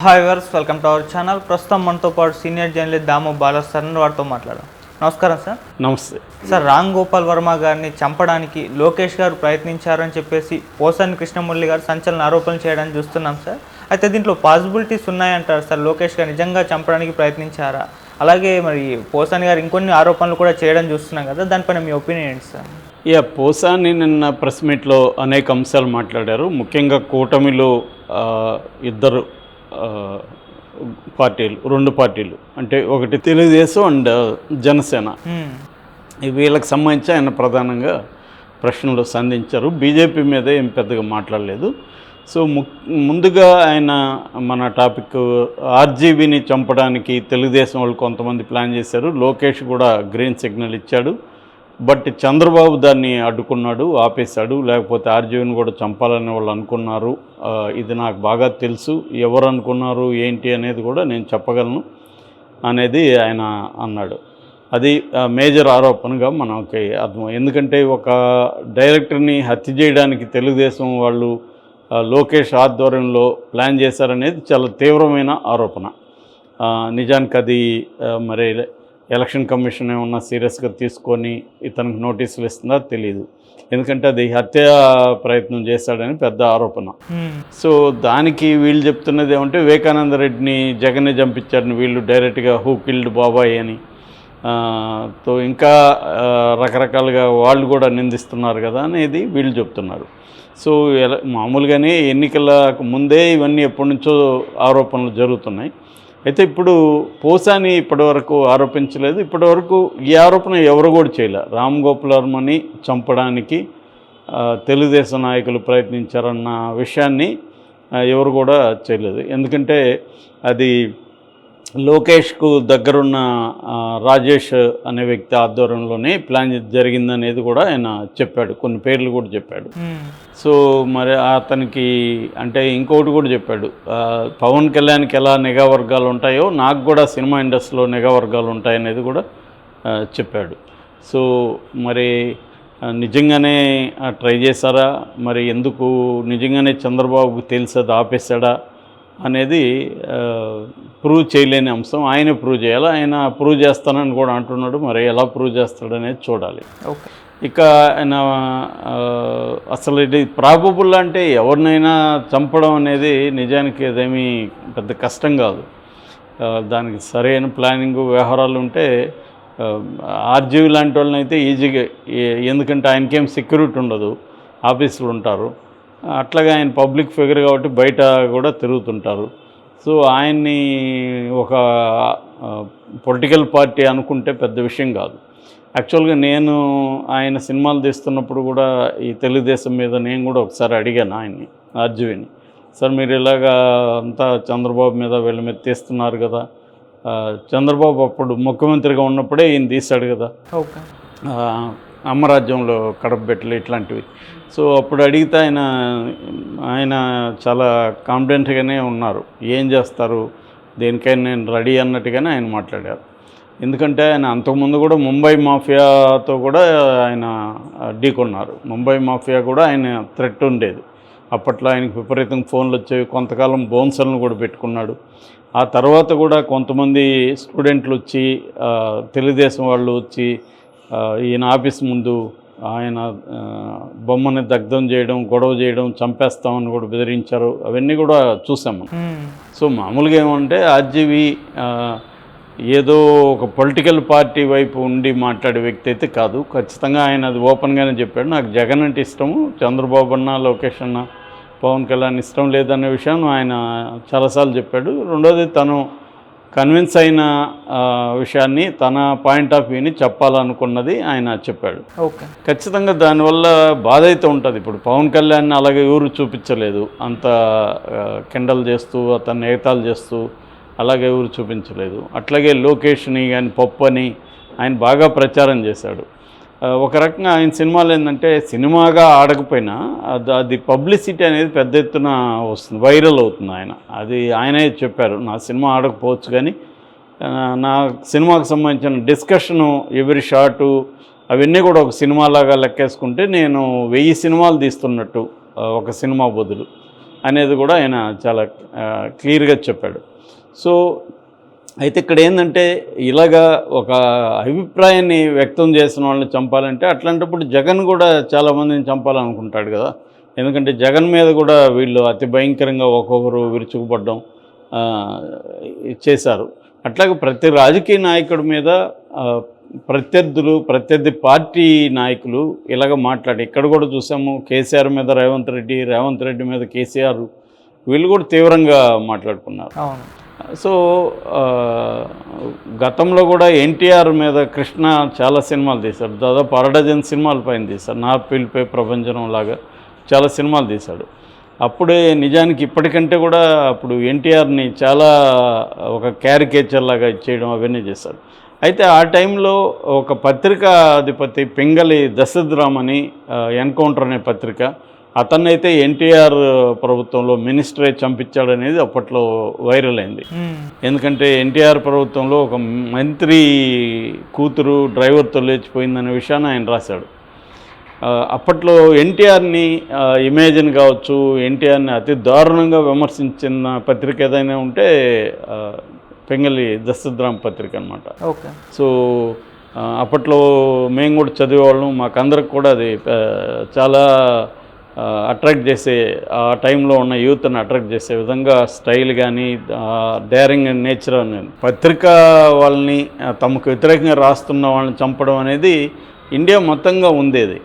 Hi viewers, welcome to our channel. ప్రస్తుతం మనతో పాటు senior journalist Damu Bala sir వారితో మాట్లాడాం. నమస్కారం సార్. నమస్తే సార్, రామ్ గోపాల్ వర్మ గారిని చంపడానికి లోకేష్ గారు ప్రయత్నించారని చెప్పేసి పోసాని కృష్ణమురళి గారు సంచలన ఆరోపణలు చేయడానికి చూస్తున్నాం సార్. అయితే దీంట్లో పాసిబిలిటీస్ ఉన్నాయంటారు సార్. లోకేష్ గారు నిజంగా చంపడానికి ప్రయత్నించారా? అలాగే మరి పోసాని గారు ఇంకొన్ని ఆరోపణలు కూడా చేయడం చూస్తున్నాం కదా, దానిపైన మీ ఒపీనియన్ ఏంటి సార్? పోసాని నిన్న ప్రెస్ మీట్లో అనేక అంశాలు మాట్లాడారు. ముఖ్యంగా కూటమిలో ఇద్దరు పార్టీలు, రెండు పార్టీలు అంటే ఒకటి తెలుగుదేశం అండ్ జనసేన, వీళ్ళకి సంబంధించి ఆయన ప్రధానంగా ప్రశ్నలు సంధించారు. బీజేపీ మీద ఏం పెద్దగా మాట్లాడలేదు. సో ముందుగా ఆయన మన టాపిక్ ఆర్జీవీని చంపడానికి తెలుగుదేశం వాళ్ళు కొంతమంది ప్లాన్ చేశారు. లోకేష్ కూడా గ్రీన్ సిగ్నల్ ఇచ్చాడు. బట్ చంద్రబాబు దాన్ని అడ్డుకున్నాడు, ఆపేశాడు. లేకపోతే ఆర్జీవీని కూడా చంపాలని వాళ్ళు అనుకున్నారు. ఇది నాకు బాగా తెలుసు, ఎవరు అనుకున్నారు ఏంటి అనేది కూడా నేను చెప్పగలను అనేది ఆయన అన్నాడు. అది మేజర్ ఆరోపణగా మనకి అర్థం. ఎందుకంటే ఒక డైరెక్టర్ని హత్య చేయడానికి తెలుగుదేశం వాళ్ళు లోకేష్ ఆధ్వర్యంలో ప్లాన్ చేశారనేది చాలా తీవ్రమైన ఆరోపణ. నిజానికి అది మరి ఎలక్షన్ కమిషన్ ఏమన్నా సీరియస్గా తీసుకొని ఇతనికి నోటీసులు ఇస్తుందా తెలియదు. ఎందుకంటే అది హత్య ప్రయత్నం చేశాడని పెద్ద ఆరోపణ. సో దానికి వీళ్ళు చెప్తున్నది ఏమంటే వివేకానంద రెడ్డిని జగన్నే చంపించాడని వీళ్ళు డైరెక్ట్గా హూ కిల్డ్ బాబాయ్ అని తో ఇంకా రకరకాలుగా వాళ్ళు కూడా నిందిస్తున్నారు కదా అనేది వీళ్ళు చెప్తున్నారు. సో మామూలుగానే ఎన్నికలకు ముందే ఇవన్నీ ఎప్పటి నుంచో ఆరోపణలు జరుగుతున్నాయి. అయితే ఇప్పుడు పోసాని ఇప్పటివరకు ఆరోపించలేదు. ఇప్పటివరకు ఈ ఆరోపణ ఎవరు కూడా చేయలే. రామ్ గోపాల్ వర్మని చంపడానికి తెలుగుదేశం నాయకులు ప్రయత్నించారన్న విషయాన్ని ఎవరు కూడా చేయలేదు. ఎందుకంటే అది లోకేష్కు దగ్గరున్న రాజేష్ అనే వ్యక్తి ఆధ్వర్యంలోనే ప్లాన్ జరిగిందనేది కూడా ఆయన చెప్పాడు. కొన్ని పేర్లు కూడా చెప్పాడు. సో మరి అతనికి అంటే ఇంకొకటి కూడా చెప్పాడు, పవన్ కళ్యాణ్కి ఎలా నిఘా వర్గాలు ఉంటాయో నాకు కూడా సినిమా ఇండస్ట్రీలో నిఘా వర్గాలు ఉంటాయనేది కూడా చెప్పాడు. సో మరి నిజంగానే ట్రై చేశారా, మరి ఎందుకు నిజంగానే చంద్రబాబుకు తెలిసేది ఆపేశాడా అనేది ప్రూవ్ చేయలేని అంశం. ఆయన ప్రూవ్ చేయాలి. ఆయన ప్రూవ్ చేస్తానని కూడా అంటున్నాడు. మరి ఎలా ప్రూవ్ చేస్తాడనేది చూడాలి. ఇక ఆయన అసలు ఇది ప్రాబబుల్ అంటే ఎవరినైనా చంపడం అనేది నిజానికి అదేమీ పెద్ద కష్టం కాదు. దానికి సరైన ప్లానింగ్ వ్యవహారాలు ఉంటే ఆర్జీవీ లాంటి వాళ్ళని అయితే ఈజీగా, ఎందుకంటే ఆయనకేం సెక్యూరిటీ ఉండదు, ఆఫీసులు ఉంటారు. అట్లాగే ఆయన పబ్లిక్ ఫిగర్ కాబట్టి బయట కూడా తిరుగుతుంటారు. సో ఆయన్ని ఒక పొలిటికల్ పార్టీ అనుకుంటే పెద్ద విషయం కాదు. యాక్చువల్గా నేను ఆయన సినిమాలు తీస్తున్నప్పుడు కూడా ఈ తెలుగుదేశం మీద నేను కూడా ఒకసారి అడిగాను ఆయన్ని, ఆర్జీవీని, సార్ మీరు ఇలాగా అంతా చంద్రబాబు మీద వీళ్ళ మీద తీస్తున్నారు కదా, చంద్రబాబు అప్పుడు ముఖ్యమంత్రిగా ఉన్నప్పుడే ఈయన తీశాడు కదా అమ్మరాజ్యంలో కడపబెట్టలు ఇట్లాంటివి. సో అప్పుడు అడిగితే ఆయన చాలా కాన్ఫిడెంట్గానే ఉన్నారు. ఏం చేస్తారు దేనికైనా నేను రెడీ అన్నట్టుగానే ఆయన మాట్లాడారు. ఎందుకంటే ఆయన అంతకుముందు కూడా ముంబై మాఫియాతో కూడా ఆయన ఢీకొన్నారు. ముంబై మాఫియా కూడా ఆయన థ్రెట్ ఉండేది. అప్పట్లో ఆయనకు విపరీతంగా ఫోన్లు వచ్చేవి. కొంతకాలం బౌన్సర్లను కూడా పెట్టుకున్నాడు. ఆ తర్వాత కూడా కొంతమంది స్టూడెంట్లు వచ్చి తెలుగుదేశం వాళ్ళు వచ్చి ఈయన ఆఫీస్ ముందు ఆయన బొమ్మని దగ్ధం చేయడం, గొడవ చేయడం, చంపేస్తామని కూడా బెదిరించారు. అవన్నీ కూడా చూసాము. సో మామూలుగా ఏమంటే ఆర్జీవీ ఏదో ఒక పొలిటికల్ పార్టీ వైపు ఉండి మాట్లాడే వ్యక్తి అయితే కాదు. ఖచ్చితంగా ఆయన అది ఓపెన్గానే చెప్పాడు. నాకు జగన్ అంటే ఇష్టము, చంద్రబాబు అన్న, లోకేష్ అన్న, పవన్ కళ్యాణ్ ఇష్టం లేదనే విషయం ఆయన చాలాసార్లు చెప్పాడు. రెండోది తను కన్విన్స్ అయిన విషయాన్ని, తన పాయింట్ ఆఫ్ వ్యూని చెప్పాలనుకున్నది ఆయన చెప్పాడు. ఖచ్చితంగా దానివల్ల బాధ అయితే ఉంటుంది. ఇప్పుడు పవన్ కళ్యాణ్ అలాగే ఎవరు చూపించలేదు, అంత కెండల్ చేస్తూ అతన్ని ఏతాలు చేస్తూ అలాగే ఎవరు చూపించలేదు. అట్లాగే లోకేష్ని కానీ పప్పు అని ఆయన బాగా ప్రచారం చేశాడు. ఒక రకంగా ఆయన సినిమాలు ఏంటంటే సినిమాగా ఆడకపోయినా అది పబ్లిసిటీ అనేది పెద్ద ఎత్తున వస్తుంది, వైరల్ అవుతుంది. అది ఆయనే చెప్పారు, నా సినిమా ఆడకపోవచ్చు కానీ నా సినిమాకు సంబంధించిన డిస్కషను, ఎవరి షాటు అవన్నీ కూడా ఒక సినిమాలాగా లెక్కేసుకుంటే నేను 1000 సినిమాలు తీస్తున్నట్టు ఒక సినిమా బదులు అనేది కూడా ఆయన చాలా క్లియర్గా చెప్పాడు. సో అయితే ఇక్కడ ఏంటంటే ఇలాగా ఒక అభిప్రాయాన్ని వ్యక్తం చేసిన వాళ్ళని చంపాలంటే అట్లాంటప్పుడు జగన్ కూడా చాలామందిని చంపాలనుకుంటాడు కదా. ఎందుకంటే జగన్ మీద కూడా వీళ్ళు అతి భయంకరంగా ఒక్కొక్కరు విరుచుకుపడడం చేశారు. అట్లాగే ప్రతి రాజకీయ నాయకుడి మీద ప్రత్యర్థి పార్టీ నాయకులు ఇలాగ మాట్లాడి ఇక్కడ కూడా చూసాము. కేసీఆర్ మీద రేవంత్ రెడ్డి మీద కేసీఆర్ వీళ్ళు కూడా తీవ్రంగా మాట్లాడుకున్నారు. సో గతంలో కూడా ఎన్టీఆర్ మీద కృష్ణ చాలా సినిమాలు తీశాడు. దాదాపు 6 సినిమాల పైన తీశాడు. నా పిలిపే ప్రపంచం లాగా చాలా సినిమాలు తీశాడు. అప్పుడే నిజానికి ఇప్పటికంటే కూడా అప్పుడు ఎన్టీఆర్ని చాలా ఒక క్యారికేచర్ లాగా ఇచ్చేయడం అవన్నీ చేశాడు. అయితే ఆ టైంలో ఒక పత్రికా అధిపతి పింగళి దశరథరామ్ అని ఎన్కౌంటర్ అనే పత్రిక, అతన్నైతే ఎన్టీఆర్ ప్రభుత్వంలో మినిస్టరే చంపించాడనేది అప్పట్లో వైరల్ అయింది. ఎందుకంటే ఎన్టీఆర్ ప్రభుత్వంలో ఒక మంత్రి కూతురు డ్రైవర్తో లేచిపోయిందనే విషయాన్ని ఆయన రాశాడు. అప్పట్లో ఎన్టీఆర్ని ఇమేజ్ని కావచ్చు, ఎన్టీఆర్ని అతి దారుణంగా విమర్శించిన పత్రిక ఏదైనా ఉంటే పింగళి దశరథరామ్ పత్రిక అనమాట. సో అప్పట్లో మేము కూడా చదివేవాళ్ళం, మాకందరికి కూడా అది చాలా అట్రాక్ట్ చేసే, ఆ టైంలో ఉన్న యూత్ని అట్రాక్ట్ చేసే విధంగా స్టైల్ కానీ డేరింగ్ అండ్ నేచర్ అనేది, పత్రికా వాళ్ళని తమకు వ్యతిరేకంగా రాస్తున్న వాళ్ళని చంపడం అనేది ఇండియా మొత్తంగా ఉండేది.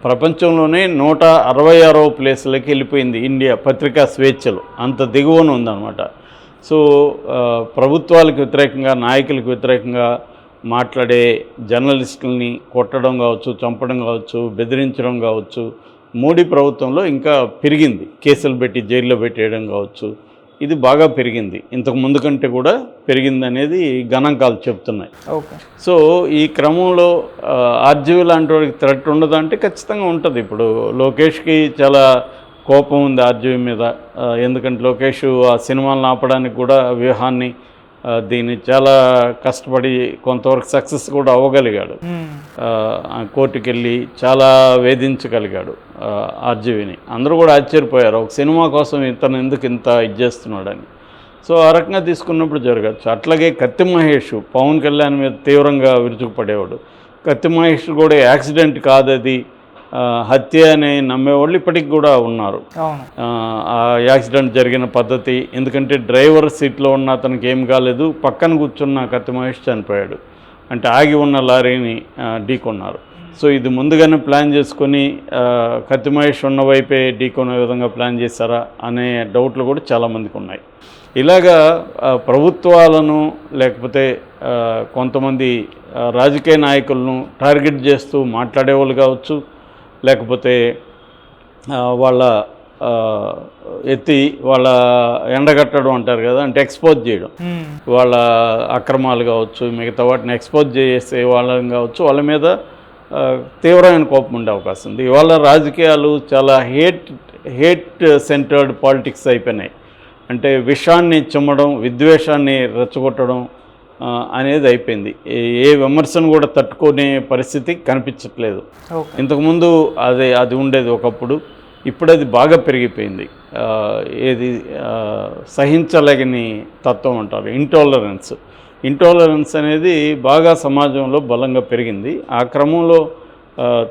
ప్రపంచంలోనే 166వ ప్లేస్లకి వెళ్ళిపోయింది ఇండియా పత్రికా స్వేచ్ఛలు, అంత దిగువన ఉందన్నమాట. సో ప్రభుత్వాలకు వ్యతిరేకంగా, నాయకులకు వ్యతిరేకంగా మాట్లాడే జర్నలిస్టులని కొట్టడం కావచ్చు, చంపడం కావచ్చు, బెదిరించడం కావచ్చు మోడీ ప్రభుత్వంలో ఇంకా పెరిగింది. కేసులు పెట్టి జైల్లో పెట్టేయడం కావచ్చు, ఇది బాగా పెరిగింది. ఇంతకు ముందు కంటే కూడా పెరిగింది అనేది గణాంకాలు చెప్తున్నాయి. సో ఈ క్రమంలో ఆర్జీవీ లాంటి వాడికి థ్రెట్ ఉండదు అంటే ఖచ్చితంగా ఉంటుంది. ఇప్పుడు లోకేష్కి చాలా కోపం ఉంది ఆర్జీవీ మీద. ఎందుకంటే లోకేష్ ఆ సినిమాలను ఆపడానికి కూడా వ్యూహాన్ని దీన్ని చాలా కష్టపడి కొంతవరకు సక్సెస్ కూడా అవ్వగలిగాడు. కోర్టుకు వెళ్ళి చాలా వేధించగలిగాడు ఆర్జీవీని. అందరూ కూడా ఆశ్చర్యపోయారు, ఒక సినిమా కోసం ఇతను ఎందుకు ఇంత ఇది చేస్తున్నాడని. సో ఆ రకంగా తీసుకున్నప్పుడు జరగచ్చు. అట్లాగే కత్తి మహేష్ పవన్ కళ్యాణ్ మీద తీవ్రంగా విరుచుకుపడేవాడు. కత్తి మహేష్ కూడా యాక్సిడెంట్ కాదది, హత్య అని నమ్మేవాళ్ళు ఇప్పటికి కూడా ఉన్నారు. ఆ యాక్సిడెంట్ జరిగిన పద్ధతి, ఎందుకంటే డ్రైవర్ సీట్లో ఉన్న అతనికి ఏం కాలేదు, పక్కన కూర్చున్న కత్తి మహేష్ చనిపోయాడు. అంటే ఆగి ఉన్న లారీని ఢీకొన్నారు. సో ఇది ముందుగానే ప్లాన్ చేసుకొని కత్తి మహేష్ ఉన్న వైపే ఢీకొనే విధంగా ప్లాన్ చేశారా అనే డౌట్లు కూడా చాలామందికి ఉన్నాయి. ఇలాగా ప్రభుత్వాలను లేకపోతే కొంతమంది రాజకీయ నాయకులను టార్గెట్ చేస్తూ మాట్లాడేవాళ్ళు కావచ్చు, లేకపోతే వాళ్ళ వాళ్ళ ఎండగట్టడం అంటారు కదా, అంటే ఎక్స్పోజ్ చేయడం, వాళ్ళ అక్రమాలు కావచ్చు, మిగతా వాటిని ఎక్స్పోజ్ చేసే వాళ్ళని కావచ్చు, వాళ్ళ మీద తీవ్రమైన కోపం ఉండే అవకాశం ఉంది. ఇవాళ రాజకీయాలు చాలా హేట్ సెంటర్డ్ పాలిటిక్స్ అయిపోయినాయి. అంటే విషాన్ని చిమ్మడం, విద్వేషాన్ని రెచ్చగొట్టడం అనేది అయిపోయింది. ఏ విమర్శను కూడా తట్టుకునే పరిస్థితి కనిపించట్లేదు. ఇంతకుముందు అది ఉండేది ఒకప్పుడు, ఇప్పుడు అది బాగా పెరిగిపోయింది. ఏది సహించలేని తత్వం అంటారు, ఇంటాలరెన్స్ అనేది బాగా సమాజంలో బలంగా పెరిగింది. ఆ క్రమంలో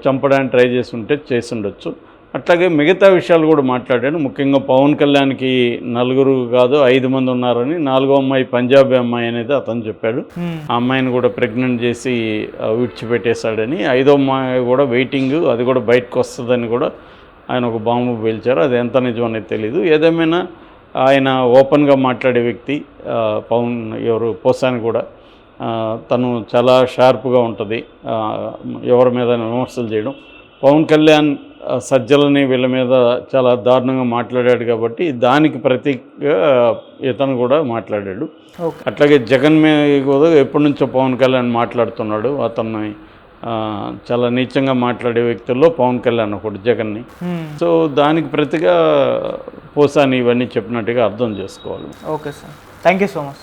చంపడానికి ట్రై చేసి ఉండొచ్చు. అట్లాగే మిగతా విషయాలు కూడా మాట్లాడాడు. ముఖ్యంగా పవన్ కళ్యాణ్కి 4 కాదు 5 మంది ఉన్నారని, 4వ అమ్మాయి పంజాబీ అమ్మాయి అనేది అతను చెప్పాడు. ఆ అమ్మాయిని కూడా ప్రెగ్నెంట్ చేసి విడిచిపెట్టేశాడని, 5వ అమ్మాయి కూడా వెయిటింగ్, అది కూడా బయటకు వస్తుందని కూడా ఆయన ఒక బాంబు పేల్చారు. అది ఎంత నిజం అనేది తెలీదు. ఏదేమైనా ఆయన ఓపెన్గా మాట్లాడే వ్యక్తి. పోసాని కూడా తను చాలా షార్ప్గా ఉంటుంది, ఎవరి మీద విమర్శలు చేయడం. పవన్ కళ్యాణ్ సజ్జలని వీళ్ళ మీద చాలా దారుణంగా మాట్లాడాడు కాబట్టి దానికి ప్రతీకగా ఇతను కూడా మాట్లాడాడు. అట్లాగే జగన్ మీద కూడా ఎప్పటి నుంచో పవన్ కళ్యాణ్ మాట్లాడుతున్నాడు. అతన్ని చాలా నీచంగా మాట్లాడే వ్యక్తుల్లో పవన్ కళ్యాణ్ ఒకటి, జగన్ని. సో దానికి ప్రతిగా పోసాని ఇవన్నీ చెప్పినట్టుగా అర్థం చేసుకోవాలి. Okay sir, thank you so much.